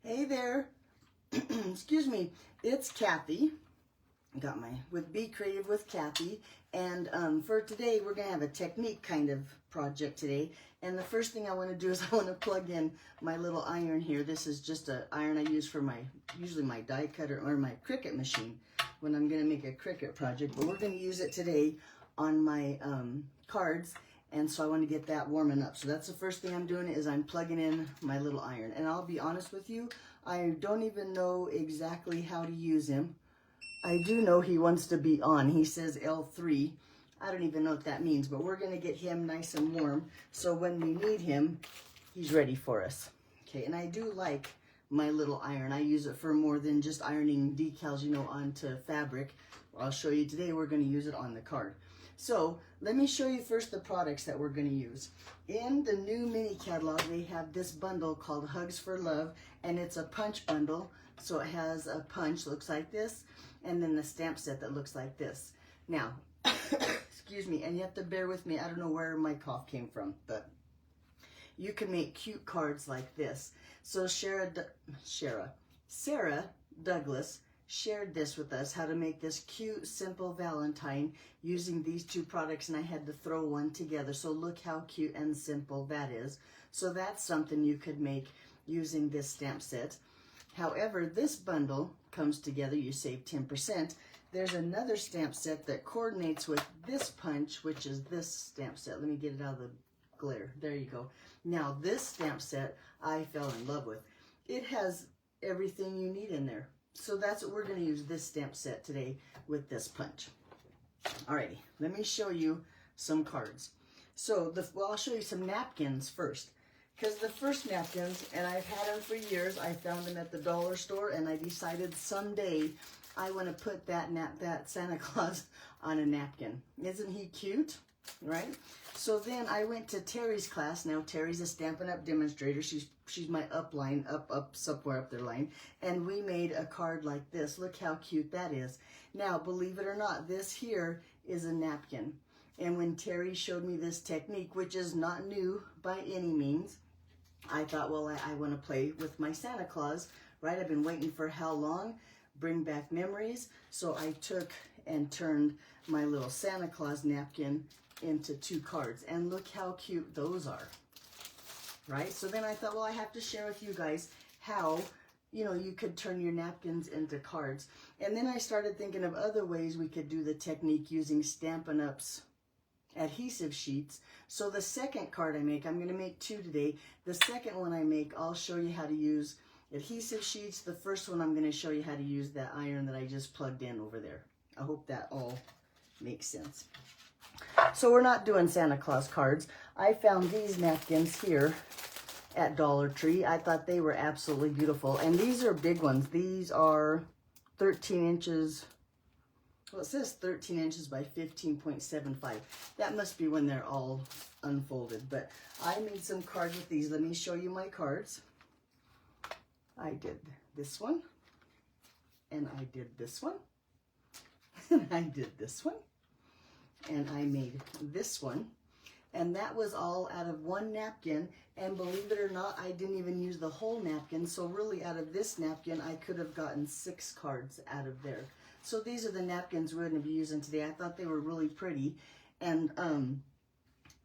Hey there, excuse me, it's Kathy. Got my with Be Creative with Kathy, and for today we're gonna have a technique kind of project today. And the first thing I want to do is I want to plug in my little iron here. This is just an iron I use for usually my die cutter or my Cricut machine when I'm gonna make a Cricut project. But we're gonna use it today on my cards. And so I want to get that warming up. So that's the first thing I'm doing is I'm plugging in my little iron. And I'll be honest with you, I don't even know exactly how to use him. I do know he wants to be on. He says L3. I don't even know what that means, but we're going to get him nice and warm. So when we need him, he's ready for us. Okay, and I do like my little iron. I use it for more than just ironing decals, you know, onto fabric. I'll show you today we're going to use it on the card. So let me show you first the products that we're going to use. In the new mini catalog, they have this bundle called Hugs for Love, and it's a punch bundle. So it has a punch, looks like this, and then the stamp set that looks like this. Now, excuse me, and you have to bear with me. I don't know where my cough came from, but you can make cute cards like this. So Sarah Douglas shared this with us, how to make this cute, simple Valentine using these two products, and I had to throw one together. So look how cute and simple that is. So that's something you could make using this stamp set. However, this bundle comes together, you save 10%. There's another stamp set that coordinates with this punch, which is this stamp set. Let me get it out of the glare. There you go. Now, this stamp set I fell in love with. It has everything you need in there. So that's what we're going to use this stamp set today with this punch. Alrighty, let me show you some cards. So I'll show you some napkins first. Because the first napkins, and I've had them for years, I found them at the dollar store, and I decided someday I want to put that Santa Claus on a napkin. Isn't he cute? Right? So then I went to Terry's class. Now Terry's a Stampin' Up! Demonstrator. She's my upline, somewhere up their line. And we made a card like this. Look how cute that is. Now, believe it or not, this here is a napkin. And when Terry showed me this technique, which is not new by any means, I thought, well, I want to play with my Santa Claus, right? I've been waiting for how long? Bring back memories. So I took and turned my little Santa Claus napkin into two cards. And look how cute those are, right? So then I thought, well, I have to share with you guys how, you know, you could turn your napkins into cards. And then I started thinking of other ways we could do the technique using Stampin' Up's adhesive sheets. So the second card I make, I'm going to make two today. The second one I make, I'll show you how to use adhesive sheets. The first one, I'm going to show you how to use that iron that I just plugged in over there. I hope that all makes sense. So we're not doing Santa Claus cards. I found these napkins here at Dollar Tree. I thought they were absolutely beautiful. And these are big ones. These are 13 inches. Well, it says 13 inches by 15.75. That must be when they're all unfolded. But I made some cards with these. Let me show you my cards. I did this one. And I did this one. And I did this one. And I made this one. And that was all out of one napkin. And believe it or not, I didn't even use the whole napkin. So really out of this napkin, I could have gotten 6 cards out of there. So these are the napkins we're going to be using today. I thought they were really pretty. And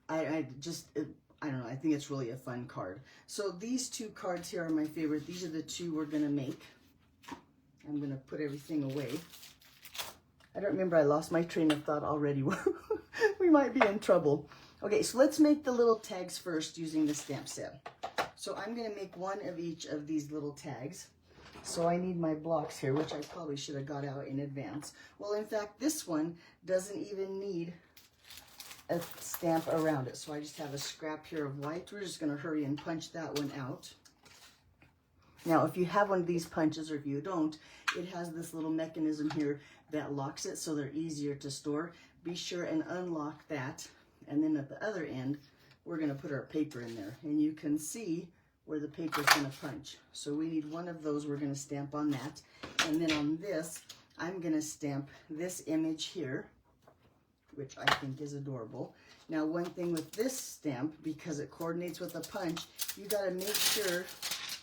I don't know, I think it's really a fun card. So these two cards here are my favorite. These are the two we're going to make. I'm going to put everything away. I don't remember, I lost my train of thought already. We might be in trouble. Okay, so let's make the little tags first using the stamp set. So I'm going to make one of each of these little tags. So I need my blocks here, which I probably should have got out in advance. Well, in fact, this one doesn't even need a stamp around it. So I just have a scrap here of white. We're just going to hurry and punch that one out. Now, if you have one of these punches, or if you don't, it has this little mechanism here that locks it so they're easier to store. Be sure and unlock that. And then at the other end, we're going to put our paper in there. And you can see where the paper is going to punch. So we need one of those. We're going to stamp on that. And then on this, I'm going to stamp this image here, which I think is adorable. Now, one thing with this stamp, because it coordinates with the punch, you got to make sure,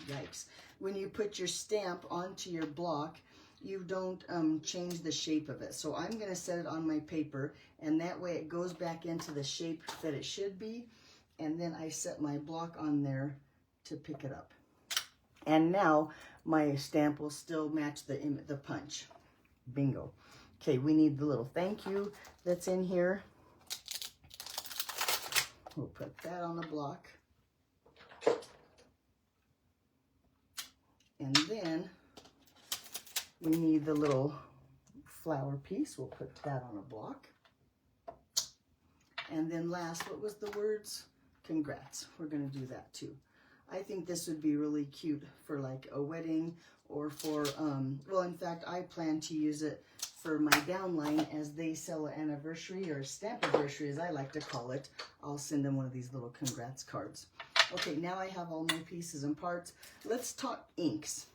yikes, when you put your stamp onto your block, you don't change the shape of it. So I'm going to set it on my paper, and that way it goes back into the shape that it should be. And then I set my block on there to pick it up. And now my stamp will still match the punch. Bingo. Okay, we need the little thank you that's in here. We'll put that on the block. And then we need the little flower piece. We'll put that on a block. And then last, what was the words? Congrats. We're going to do that too. I think this would be really cute for like a wedding or for, well, in fact, I plan to use it for my downline as they sell an anniversary or stamp anniversary, as I like to call it. I'll send them one of these little congrats cards. Okay, now I have all my pieces and parts. Let's talk inks.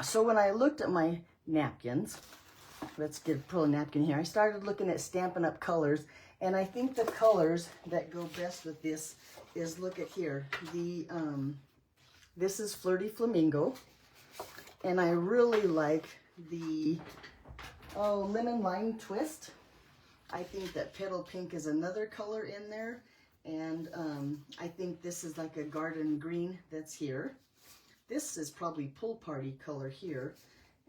So when I looked at my napkins, let's pull a napkin here. I started looking at Stampin' Up! Colors, and I think the colors that go best with this is, look at here. This is Flirty Flamingo, and I really like the Lemon Lime Twist. I think that Petal Pink is another color in there. And I think this is like a garden green that's here. This is probably Pool Party color here.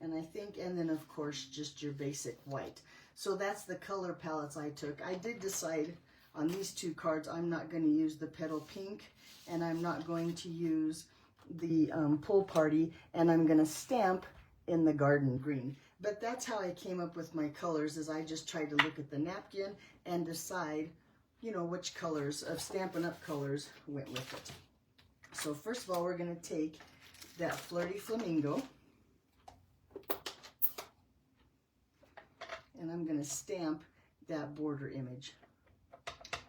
And I think, and then of course, just your basic white. So that's the color palettes I took. I did decide on these two cards, I'm not going to use the Petal Pink, and I'm not going to use the Pool Party, and I'm going to stamp in the garden green. But that's how I came up with my colors, is I just tried to look at the napkin and decide, you know, which colors of Stampin' Up! Colors went with it. So first of all, we're going to take that Flirty Flamingo, and I'm going to stamp that border image.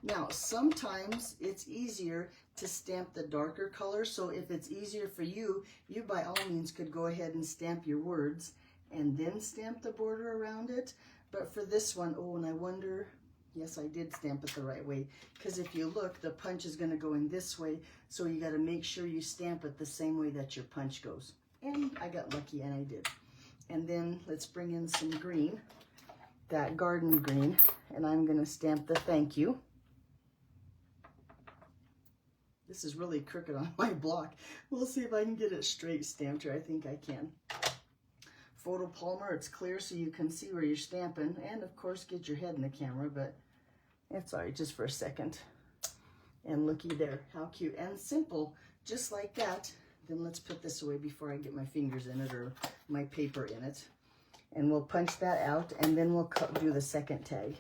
Now, sometimes it's easier to stamp the darker color, so if it's easier for you, you by all means could go ahead and stamp your words and then stamp the border around it. But for this one, oh, and I wonder, yes, I did stamp it the right way, because if you look, the punch is going to go in this way, so you got to make sure you stamp it the same way that your punch goes. And I got lucky, and I did. And then let's bring in some green, that garden green, and I'm going to stamp the thank you. This is really crooked on my block. We'll see if I can get it straight stamped here. I think I can. Photopolymer, it's clear so you can see where you're stamping, and of course get your head in the camera, but it's all right, just for a second. And looky there, how cute and simple, just like that. Then let's put this away before I get my fingers in it or my paper in it. And we'll punch that out, and then we'll do the second tag.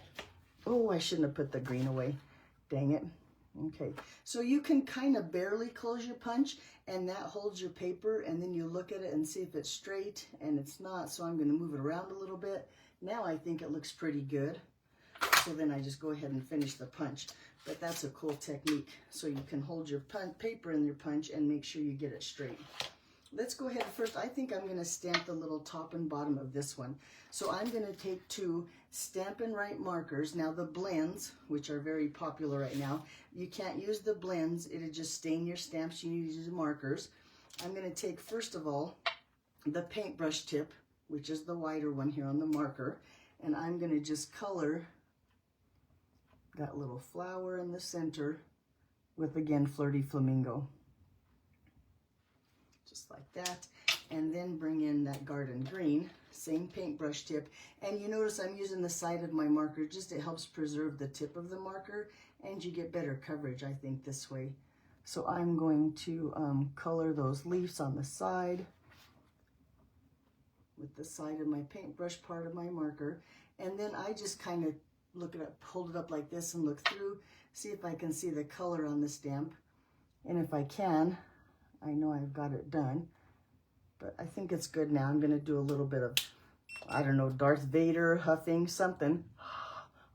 Oh, I shouldn't have put the green away. Dang it. Okay, so you can kind of barely close your punch, and that holds your paper, and then you look at it and see if it's straight, and it's not, so I'm going to move it around a little bit. Now I think it looks pretty good. So then I just go ahead and finish the punch. But that's a cool technique, so you can hold your paper in your punch and make sure you get it straight. Let's go ahead first. I think I'm going to stamp the little top and bottom of this one. So I'm going to take two Stampin' Right markers. Now the blends, which are very popular right now, you can't use the blends. It'll just stain your stamps. You need to use markers. I'm going to take, first of all, the paintbrush tip, which is the wider one here on the marker, and I'm going to just color that little flower in the center with, again, Flirty Flamingo. Just like that, and then bring in that garden green, same paintbrush tip, and you notice I'm using the side of my marker, just it helps preserve the tip of the marker, and you get better coverage, I think, this way. So I'm going to color those leaves on the side with the side of my paintbrush part of my marker, and then I just kind of look it up, hold it up like this and look through, see if I can see the color on the stamp, and if I can, I know I've got it done, but I think it's good now. I'm going to do a little bit of, I don't know, Darth Vader huffing something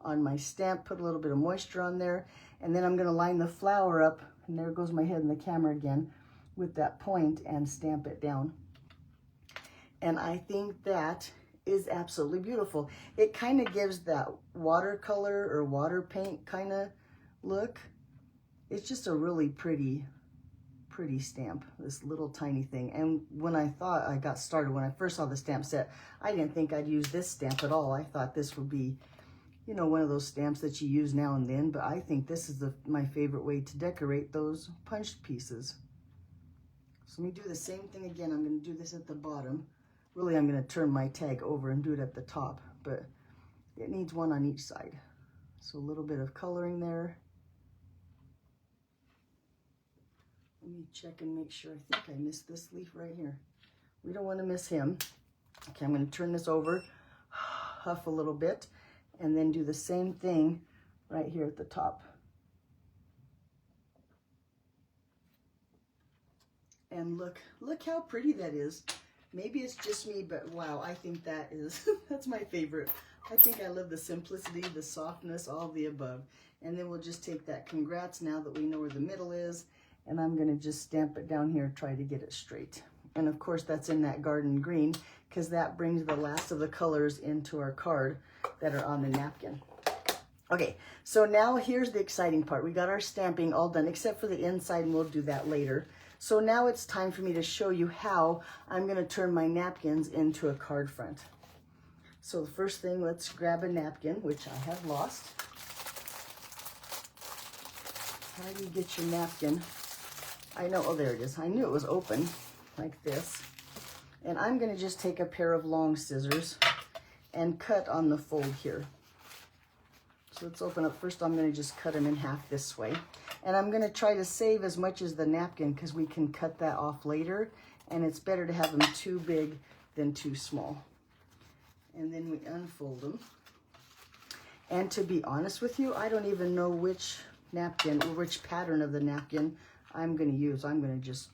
on my stamp, put a little bit of moisture on there, and then I'm going to line the flower up, and there goes my head in the camera again, with that point and stamp it down. And I think that is absolutely beautiful. It kind of gives that watercolor or water paint kind of look. It's just a really pretty pretty stamp, this little tiny thing. And when I thought I got started, when I first saw the stamp set, I didn't think I'd use this stamp at all. I thought this would be, you know, one of those stamps that you use now and then, but I think this is my favorite way to decorate those punched pieces. So let me do the same thing again. I'm going to do this at the bottom. Really, I'm going to turn my tag over and do it at the top, but it needs one on each side. So a little bit of coloring there. Let me check and make sure. I think I missed this leaf right here. We don't want to miss him. Okay, I'm going to turn this over, huff a little bit, and then do the same thing right here at the top. And look how pretty that is. Maybe it's just me, but wow, I think that is, that's my favorite. I think I love the simplicity, the softness, all the above. And then we'll just take that congrats now that we know where the middle is. And I'm gonna just stamp it down here, try to get it straight. And of course that's in that garden green, because that brings the last of the colors into our card that are on the napkin. Okay, so now here's the exciting part. We got our stamping all done, except for the inside, and we'll do that later. So now it's time for me to show you how I'm gonna turn my napkins into a card front. So the first thing, let's grab a napkin, which I have lost. How do you get your napkin? I know, oh, there it is. I knew it was open like this. And I'm gonna just take a pair of long scissors and cut on the fold here. So let's open up. First, I'm gonna just cut them in half this way. And I'm gonna try to save as much as the napkin because we can cut that off later. And it's better to have them too big than too small. And then we unfold them. And to be honest with you, I don't even know which napkin or which pattern of the napkin I'm gonna use. I'm gonna just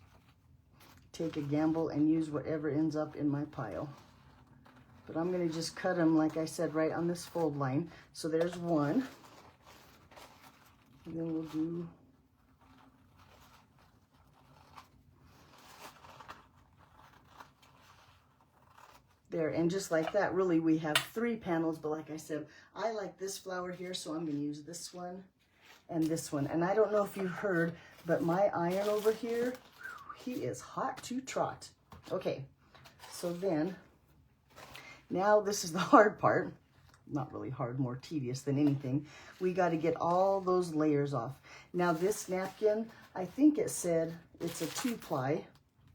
take a gamble and use whatever ends up in my pile. But I'm gonna just cut them, like I said, right on this fold line. So there's one. And then we'll do there, and just like that, really we have 3 panels, but like I said, I like this flower here, so I'm gonna use this one and this one. And I don't know if you heard, but my iron over here, he is hot to trot. Okay, so then, now this is the hard part. Not really hard, more tedious than anything. We got to get all those layers off. Now this napkin, I think it said it's a 2-ply.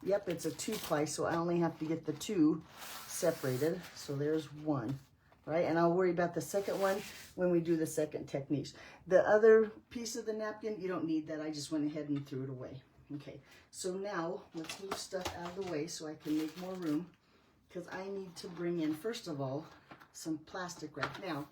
Yep, it's a 2-ply, so I only have to get the 2 separated. So there's one, right? And I'll worry about the second one when we do the second techniques. The other piece of the napkin, you don't need that. I just went ahead and threw it away. Okay, so now let's move stuff out of the way so I can make more room, because I need to bring in, first of all, some plastic wrap. Now,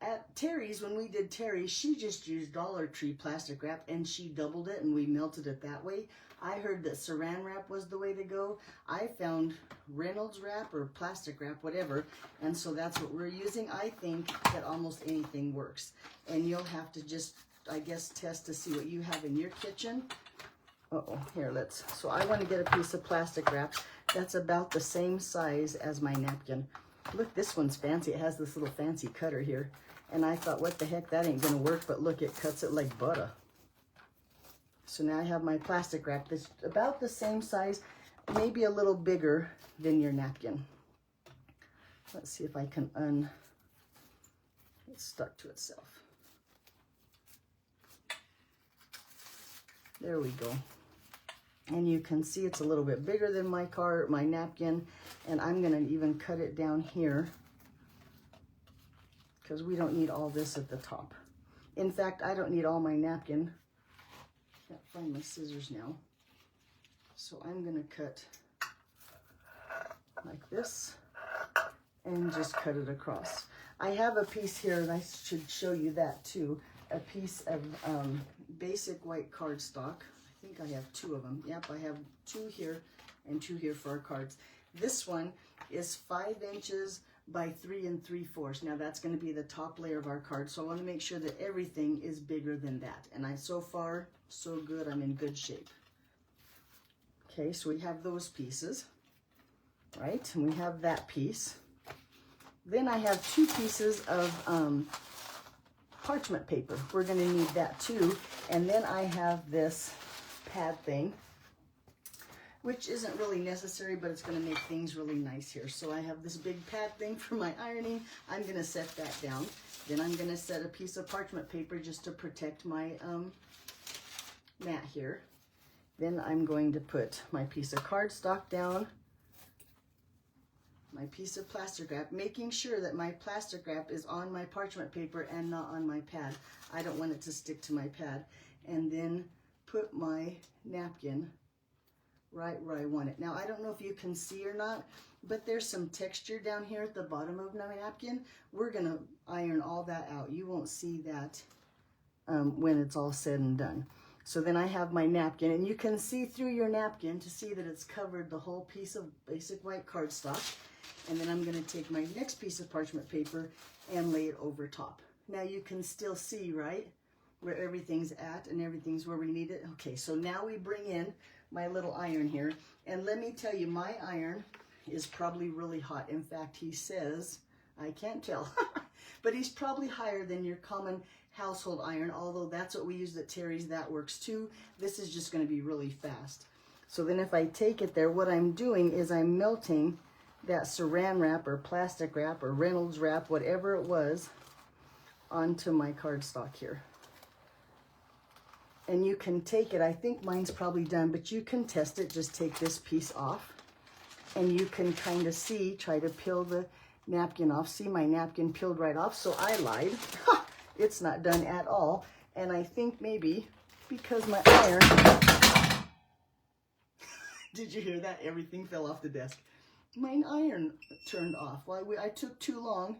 at Terry's, when we did Terry's, she just used Dollar Tree plastic wrap and she doubled it and we melted it that way. I heard that saran wrap was the way to go. I found Reynolds wrap or plastic wrap, whatever, and so that's what we're using. I think that almost anything works. And you'll have to just, I guess, test to see what you have in your kitchen. Uh-oh, here, so I want to get a piece of plastic wrap that's about the same size as my napkin. Look, this one's fancy. It has this little fancy cutter here. And I thought, what the heck, that ain't gonna work, but look, it cuts it like butter. So now I have my plastic wrap that's about the same size, maybe a little bigger than your napkin. Let's see if I can it's stuck to itself. There we go. And you can see it's a little bit bigger than my napkin, and I'm gonna even cut it down here because we don't need all this at the top. In fact, I don't need all my napkin. Can't find my scissors now. So I'm gonna cut like this and just cut it across. I have a piece here, and I should show you that too. A piece of basic white cardstock. I think I have 2 of them. Yep, I have 2 here and 2 here for our cards. This one is 5 inches by 3 3/4. Now that's going to be the top layer of our card. So I want to make sure that everything is bigger than that. And so far, so good. I'm in good shape. Okay, so we have those pieces, right? And we have that piece. Then I have 2 pieces of parchment paper. We're going to need that too. And then I have this pad thing, which isn't really necessary, but it's going to make things really nice here. So I have this big pad thing for my ironing. I'm going to set that down. Then I'm going to set a piece of parchment paper just to protect my mat here. Then I'm going to put my piece of cardstock down, my piece of plastic wrap, making sure that my plastic wrap is on my parchment paper and not on my pad. I don't want it to stick to my pad. And then put my napkin right where I want it. Now, I don't know if you can see or not, but there's some texture down here at the bottom of my napkin. We're gonna iron all that out. You won't see that when it's all said and done. So then I have my napkin, and you can see through your napkin to see that it's covered the whole piece of basic white cardstock. And then I'm gonna take my next piece of parchment paper and lay it over top. Now you can still see, right, where everything's at and everything's where we need it. Okay, so now we bring in my little iron here. And let me tell you, my iron is probably really hot. In fact, he says, I can't tell, but he's probably higher than your common household iron, although that's what we use at Terry's. That works too. This is just going to be really fast. So then if I take it there, what I'm doing is I'm melting that saran wrap or plastic wrap or Reynolds wrap, whatever it was, onto my cardstock here. And you can take it, I think mine's probably done, but you can test it. Just take this piece off and you can kind of see, try to peel the napkin off. See, my napkin peeled right off, so I lied. It's not done at all. And I think maybe because my iron, did you hear that? Everything fell off the desk. My iron turned off. Well, I took too long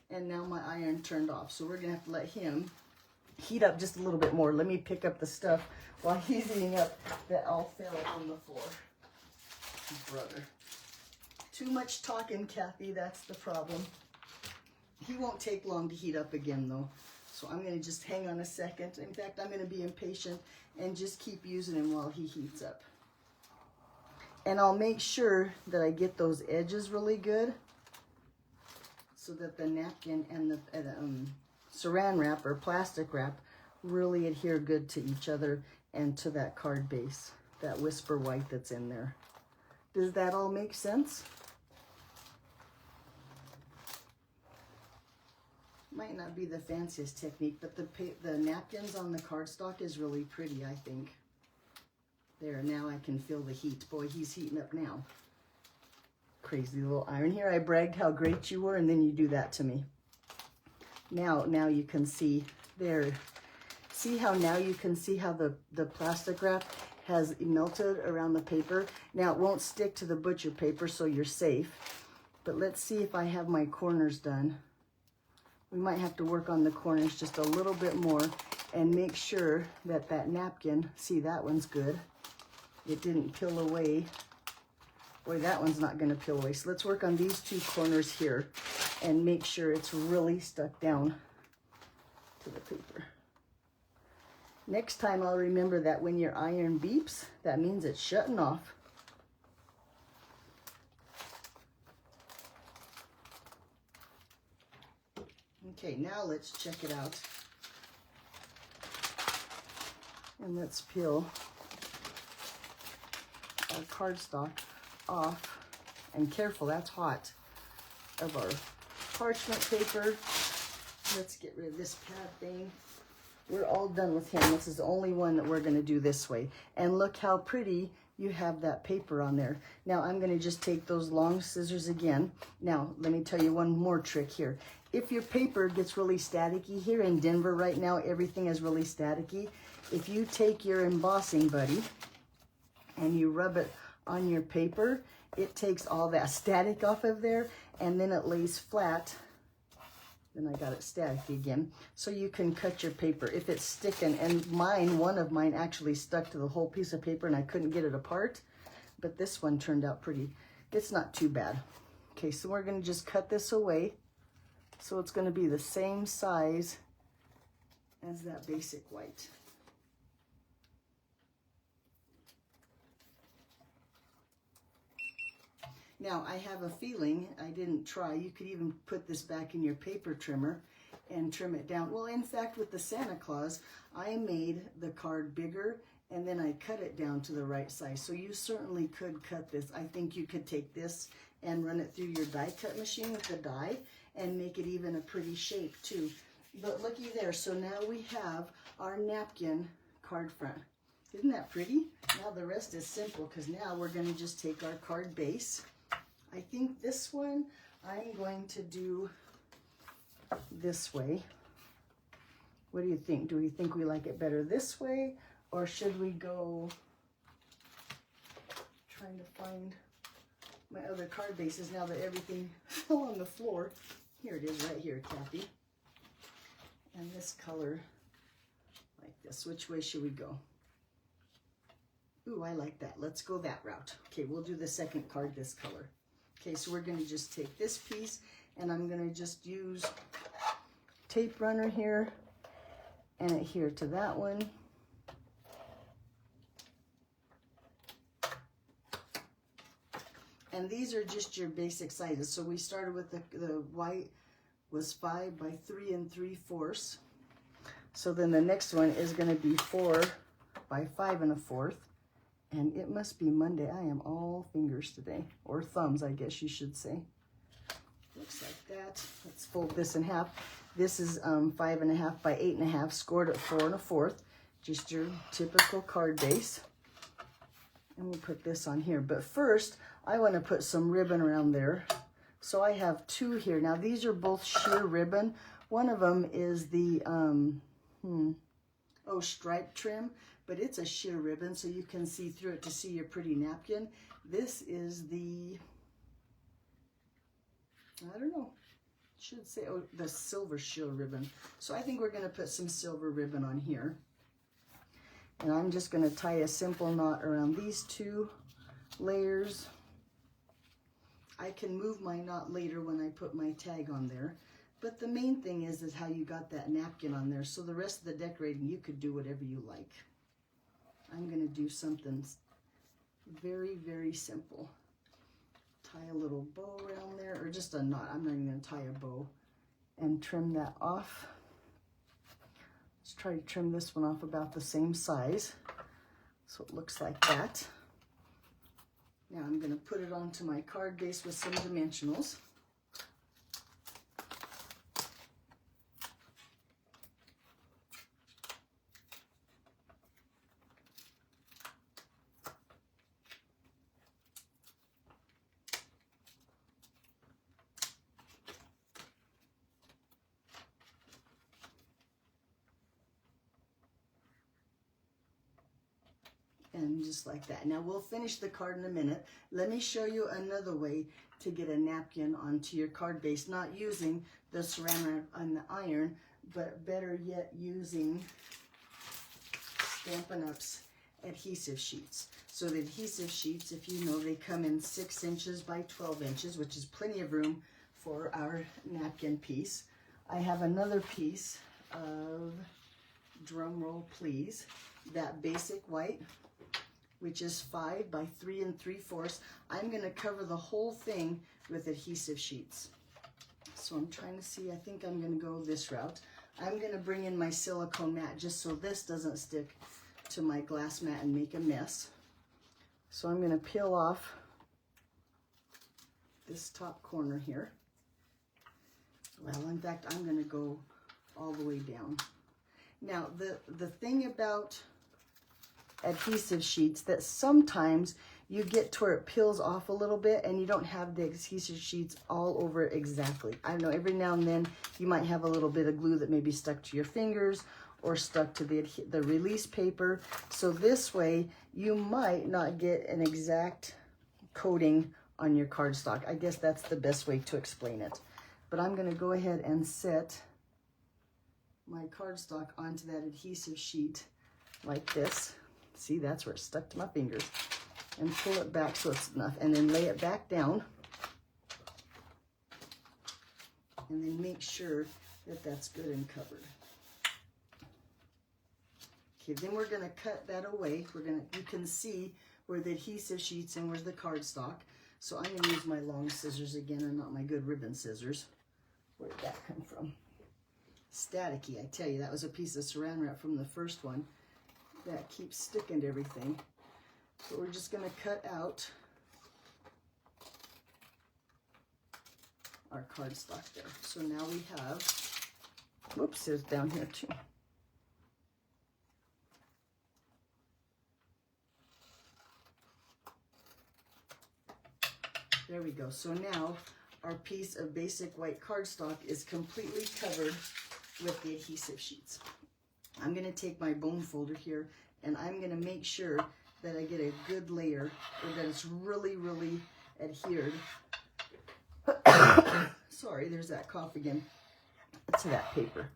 and now my iron turned off. So we're gonna have to let him heat up just a little bit more. Let me pick up the stuff while he's heating up that all fell on the floor. Brother. Too much talking, Kathy, that's the problem. He won't take long to heat up again though. So I'm gonna just hang on a second. In fact, I'm gonna be impatient and just keep using him while he heats up. And I'll make sure that I get those edges really good so that the napkin and the saran wrap or plastic wrap really adhere good to each other and to that card base, that whisper white that's in there. Does that all make sense? Might not be the fanciest technique, but the napkins on the cardstock is really pretty, I think. There, now I can feel the heat. Boy, he's heating up now. Crazy little iron. Here I bragged how great you were, and then you do that to me. Now you can see there. See how now you can see how the plastic wrap has melted around the paper. Now it won't stick to the butcher paper, so you're safe. But let's see if I have my corners done. We might have to work on the corners just a little bit more and make sure that that napkin, see, that one's good. It didn't peel away. Boy, that one's not gonna peel away. So let's work on these two corners here and make sure it's really stuck down to the paper. Next time I'll remember that when your iron beeps, that means it's shutting off. Okay, now let's check it out. And let's peel our cardstock off. And careful, that's hot, of our parchment paper. Let's get rid of this pad thing. We're all done with him. This is the only one that we're gonna do this way. And look how pretty you have that paper on there. Now I'm gonna just take those long scissors again. Now, let me tell you one more trick here. If your paper gets really staticky, here in Denver right now, everything is really staticky. If you take your embossing buddy and you rub it on your paper, it takes all that static off of there, and then it lays flat. Then I got it static again. So you can cut your paper if it's sticking. And one of mine actually stuck to the whole piece of paper and I couldn't get it apart. But this one turned out pretty. It's not too bad. Okay, so we're gonna just cut this away. So it's gonna be the same size as that basic white. Now, I have a feeling, I didn't try, you could even put this back in your paper trimmer and trim it down. Well, in fact, with the Santa Claus, I made the card bigger and then I cut it down to the right size. So you certainly could cut this. I think you could take this and run it through your die cut machine with the die and make it even a pretty shape too. But looky there, so now we have our napkin card front. Isn't that pretty? Now the rest is simple, because now we're going to just take our card base. I think this one I'm going to do this way. What do you think? Do we think we like it better this way, or should we go, trying to find my other card bases now that everything fell on the floor. Here it is right here, Kathy. And this color like this. Which way should we go? Ooh, I like that. Let's go that route. Okay, we'll do the second card this color. Okay, so we're going to just take this piece, and I'm going to just use tape runner here and adhere to that one. And these are just your basic sizes. So we started with the white was 5 by 3 3/4. So then the next one is going to be 4 by 5 1/4. And it must be Monday. I am all fingers today, or thumbs, I guess you should say. Looks like that. Let's fold this in half. This is 5 1/2 by 8 1/2, scored at 4 1/4. Just your typical card base. And we'll put this on here. But first, I want to put some ribbon around there. So I have 2 here. Now these are both sheer ribbon. One of them is the stripe trim, but it's a sheer ribbon, so you can see through it to see your pretty napkin. This is the, I don't know, should say, oh, the silver sheer ribbon. So I think we're going to put some silver ribbon on here. And I'm just going to tie a simple knot around these 2 layers. I can move my knot later when I put my tag on there. But the main thing is how you got that napkin on there. So the rest of the decorating, you could do whatever you like. I'm going to do something very, very simple. Tie a little bow around there, or just a knot. I'm not even going to tie a bow. And trim that off. Let's try to trim this one off about the same size. So it looks like that. Now I'm going to put it onto my card base with some dimensionals. And just like that. Now we'll finish the card in a minute. Let me show you another way to get a napkin onto your card base, not using the saran wrap on the iron, but better yet using Stampin' Up's adhesive sheets. So the adhesive sheets, if you know, they come in 6 inches by 12 inches, which is plenty of room for our napkin piece. I have another piece of, drum roll please, that basic white, which is 5 by 3 3/4. I'm going to cover the whole thing with adhesive sheets. So I'm trying to see, I think I'm going to go this route. I'm going to bring in my silicone mat just so this doesn't stick to my glass mat and make a mess. So I'm going to peel off this top corner here. Well, in fact, I'm going to go all the way down. Now, the thing about adhesive sheets that sometimes you get to where it peels off a little bit and you don't have the adhesive sheets all over it exactly. I don't know, every now and then you might have a little bit of glue that may be stuck to your fingers or stuck to the release paper. So this way you might not get an exact coating on your cardstock. I guess that's the best way to explain it. But I'm going to go ahead and set my cardstock onto that adhesive sheet like this. See, that's where it's stuck to my fingers. And pull it back so it's enough. And then lay it back down. And then make sure that that's good and covered. Okay, then we're going to cut that away. You can see where the adhesive sheets and where's the cardstock. So I'm going to use my long scissors again and not my good ribbon scissors. Where did that come from? Staticky, I tell you, that was a piece of saran wrap from the first one. that keeps sticking to everything. So we're just going to cut out our cardstock there. So now we have, whoops, there's down here too. There we go. So now our piece of basic white cardstock is completely covered with the adhesive sheets. I'm going to take my bone folder here and I'm going to make sure that I get a good layer, or that it's really, really adhered. Sorry, there's that cough again. To that paper.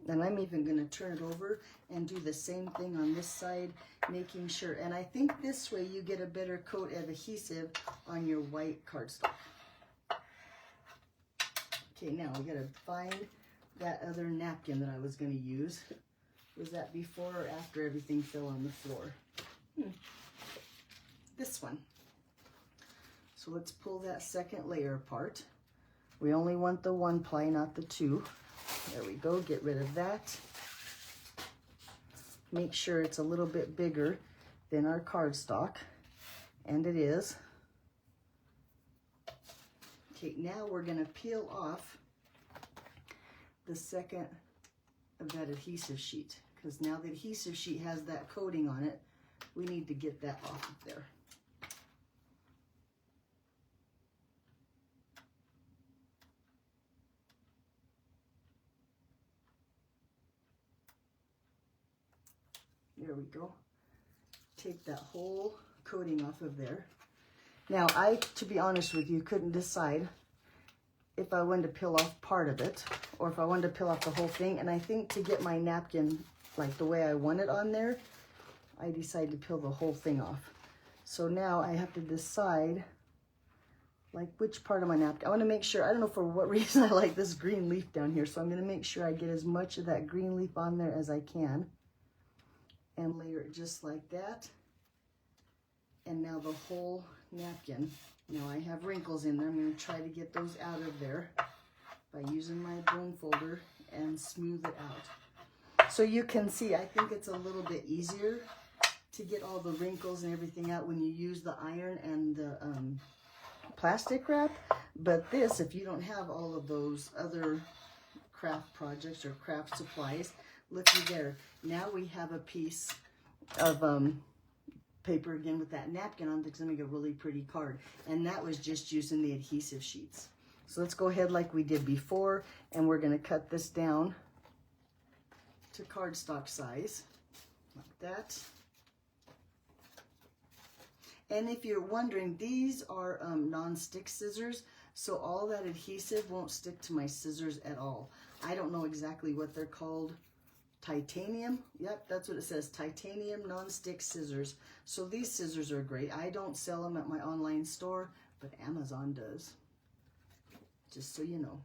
And I'm even going to turn it over and do the same thing on this side, making sure. And I think this way you get a better coat of adhesive on your white cardstock. Okay, now we got to find that other napkin that I was going to use. Was that before or after everything fell on the floor? This one. So let's pull that second layer apart. We only want the 1 ply, not the 2. There we go, get rid of that. Make sure it's a little bit bigger than our cardstock, and it is. Okay, now we're gonna peel off the second of that adhesive sheet, because now the adhesive sheet has that coating on it. We need to get that off of there. There we go. Take that whole coating off of there. Now, to be honest with you, couldn't decide if I wanted to peel off part of it or if I wanted to peel off the whole thing. And I think to get my napkin like the way I want it on there, I decided to peel the whole thing off. So now I have to decide like which part of my napkin. I want to make sure, I don't know for what reason I like this green leaf down here. So I'm going to make sure I get as much of that green leaf on there as I can. And layer it just like that. And now the whole napkin. Now I have wrinkles in there. I'm going to try to get those out of there by using my bone folder and smooth it out. So you can see, I think it's a little bit easier to get all the wrinkles and everything out when you use the iron and the plastic wrap. But this, if you don't have all of those other craft projects or craft supplies, looky there. Now we have a piece of paper again with that napkin on to make a really pretty card. And that was just using the adhesive sheets. So let's go ahead like we did before, and we're going to cut this down to cardstock size, like that. And if you're wondering, these are non-stick scissors, so all that adhesive won't stick to my scissors at all. I don't know exactly what they're called. Titanium, yep, that's what it says, titanium non-stick scissors. So these scissors are great. I don't sell them at my online store, but Amazon does, just so you know.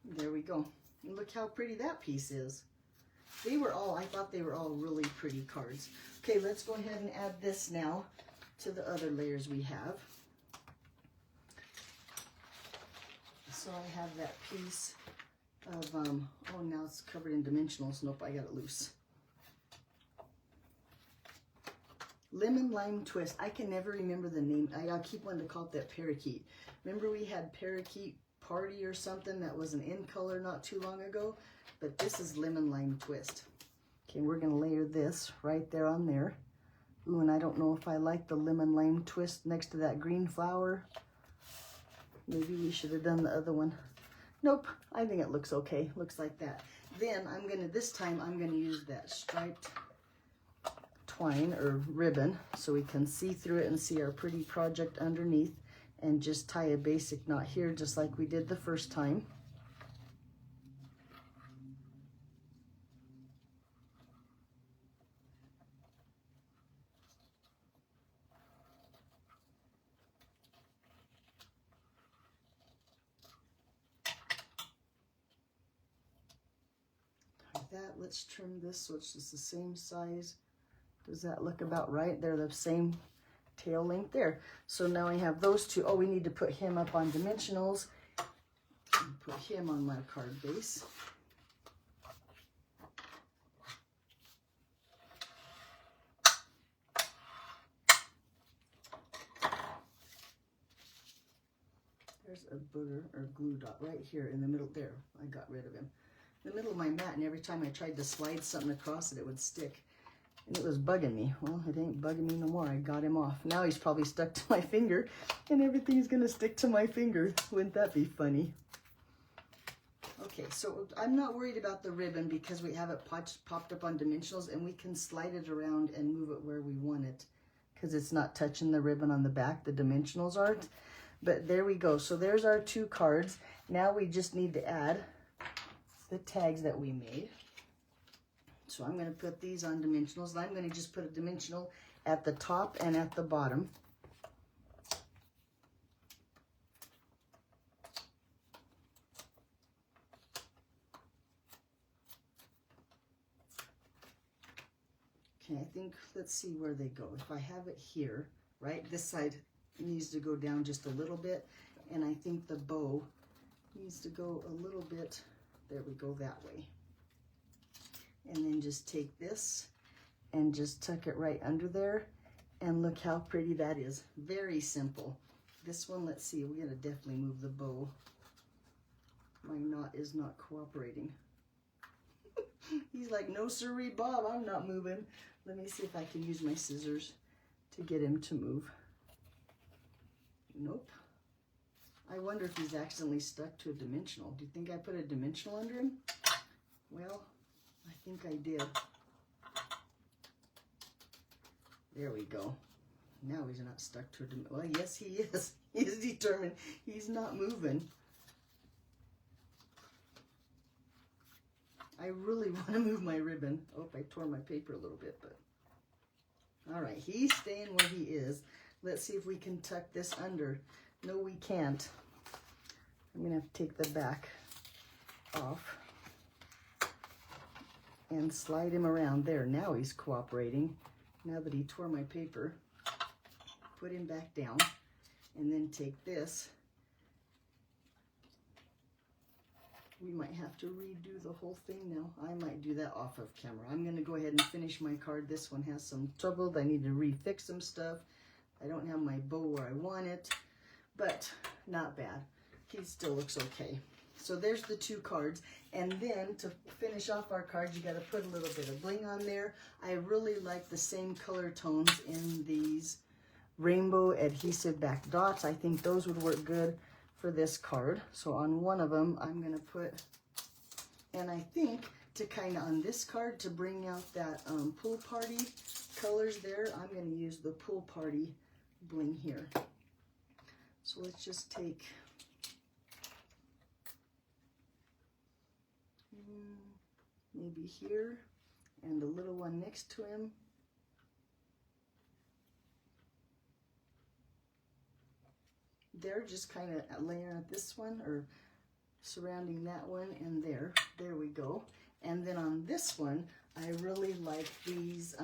There we go. And look how pretty that piece is. They were all, I thought they were all really pretty cards. Okay, let's go ahead and add this now to the other layers we have. So I have that piece of, oh, now it's covered in dimensionals. Nope, I got it loose. Lemon Lime Twist. I can never remember the name. I keep wanting to call it that parakeet. Remember we had parakeet party or something that was an in color not too long ago? But this is Lemon Lime Twist. Okay, we're going to layer this right there on there. Ooh, and I don't know if I like the Lemon Lime Twist next to that green flower. Maybe we should have done the other one. Nope, I think it looks okay. Looks like that. Then this time I'm gonna use that striped twine or ribbon so we can see through it and see our pretty project underneath, and just tie a basic knot here just like we did the first time. That, let's trim this so it's just the same size. Does that look about right? They're the same tail length there. So now I have those two. Oh, we need to put him up on dimensionals. put him on my card base. There's a booger or glue dot right here in the middle. There, I got rid of him. In the middle of my mat, and every time I tried to slide something across it, it would stick. And it was bugging me. Well, it ain't bugging me no more. I got him off. Now he's probably stuck to my finger, and everything's going to stick to my finger. Wouldn't that be funny? Okay, so I'm not worried about the ribbon because we have it popped up on dimensionals, and we can slide it around and move it where we want it because it's not touching the ribbon on the back. The dimensionals aren't. But there we go. So there's our 2 cards. Now we just need to add the tags that we made. So I'm going to put these on dimensionals. I'm going to just put a dimensional at the top and at the bottom. Okay, I think, let's see where they go. If I have it here, right, this side needs to go down just a little bit, and I think the bow needs to go a little bit, there we go, that way. And then just take this and just tuck it right under there, and look how pretty that is. Very simple. This one, let's see, we're gonna definitely move the bow. My knot is not cooperating. He's like, no sirree, Bob, I'm not moving. Let me see if I can use my scissors to get him to move. Nope. I wonder if he's accidentally stuck to a dimensional. Do you think I put a dimensional under him? Well, I think I did. There we go. Now he's not stuck to a dimensional. Well, yes, he is. He is determined. He's not moving. I really want to move my ribbon. Oh, I tore my paper a little bit, but all right, he's staying where he is. Let's see if we can tuck this under. No, we can't. I'm gonna have to take the back off and slide him around there. Now he's cooperating. Now that he tore my paper, put him back down, and then take this. We might have to redo the whole thing now. I might do that off of camera. I'm gonna go ahead and finish my card. This one has some trouble. I need to refix some stuff. I don't have my bow where I want it, but not bad. He still looks okay. So there's the 2 cards. And then to finish off our cards, you gotta put a little bit of bling on there. I really like the same color tones in these rainbow adhesive back dots. I think those would work good for this card. So on one of them, I'm gonna put, and I think to kind of on this card to bring out that pool party colors there, I'm gonna use the pool party bling here. So let's just take maybe here and the little one next to him. They're just kind of layering at this one or surrounding that one and there. There we go. And then on this one, I really like these,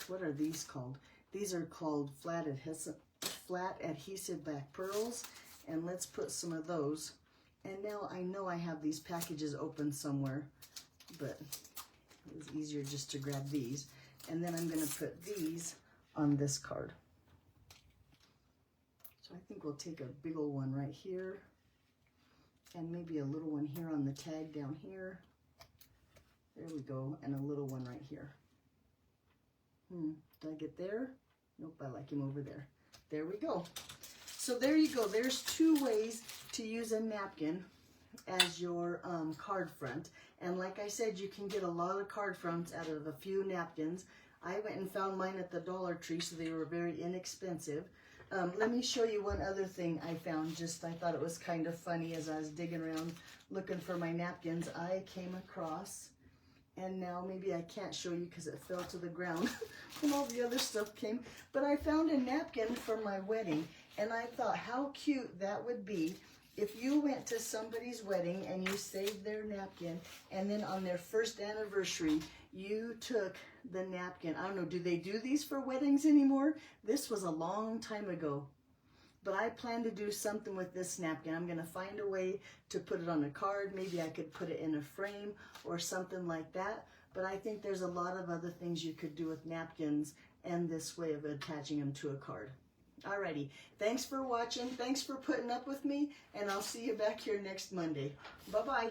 what are these called? These are called flat adhesive back pearls. And let's put some of those. And now I know I have these packages open somewhere, but it was easier just to grab these. And then I'm gonna put these on this card. So I think we'll take a big old one right here and maybe a little one here on the tag down here. There we go, and a little one right here. Did I get there? Nope, I like him over there. There we go. So there you go. There's 2 ways to use a napkin as your card front. And like I said, you can get a lot of card fronts out of a few napkins. I went and found mine at the Dollar Tree, so they were very inexpensive. Let me show you one other thing I found. I thought it was kind of funny as I was digging around looking for my napkins. I came across, and now maybe I can't show you because it fell to the ground and all the other stuff came, but I found a napkin for my wedding, and I thought how cute that would be if you went to somebody's wedding and you saved their napkin, and then on their first anniversary, you took the napkin. I don't know, do they do these for weddings anymore? This was a long time ago. but I plan to do something with this napkin. I'm going to find a way to put it on a card. Maybe I could put it in a frame or something like that. But I think there's a lot of other things you could do with napkins and this way of attaching them to a card. Alrighty, thanks for watching. Thanks for putting up with me, and I'll see you back here next Monday. Bye-bye.